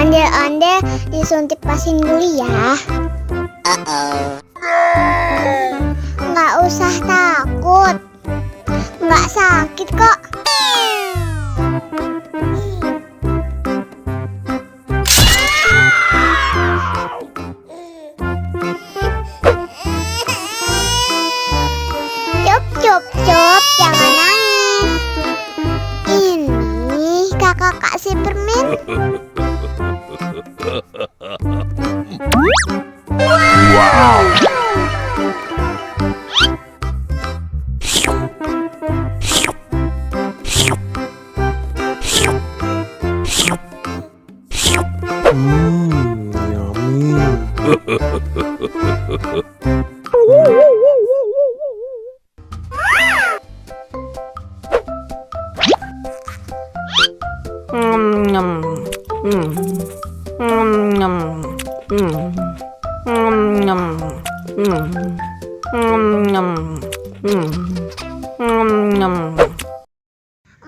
Ondel-ondel disuntik vaksin dulu ya. Nggak usah takut, nggak sakit kok. Cup, jangan nangis. Ini kakak kasih permen. Wow.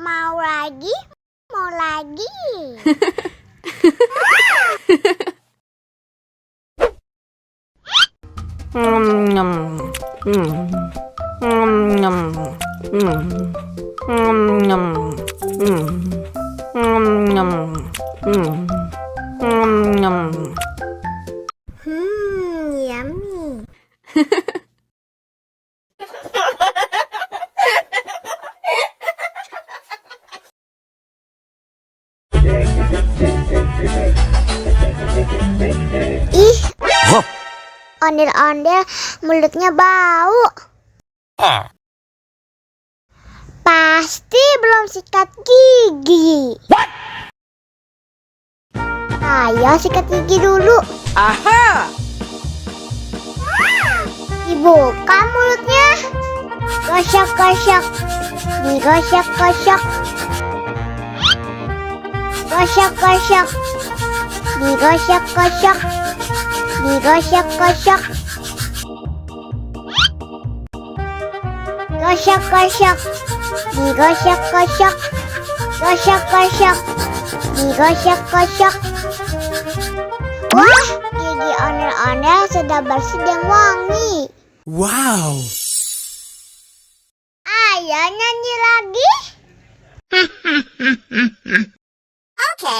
Mau lagi? Mau lagi? Yummy. Ih, ondel-ondel mulutnya bau. Pasti belum sikat gigi. Ayo sikat gigi dulu. Aha! Dibuka mulutnya. Gosok-gosok. Digosok-gosok. Gosok-gosok. Digosok-gosok. Digosok-gosok. Gosok-gosok. Digosok-gosok. Gosok-gosok. Digosok-gosok. Wah, gigi ondel-ondel sudah bersih dan wangi. Wow. Ayo nyanyi lagi. Oke.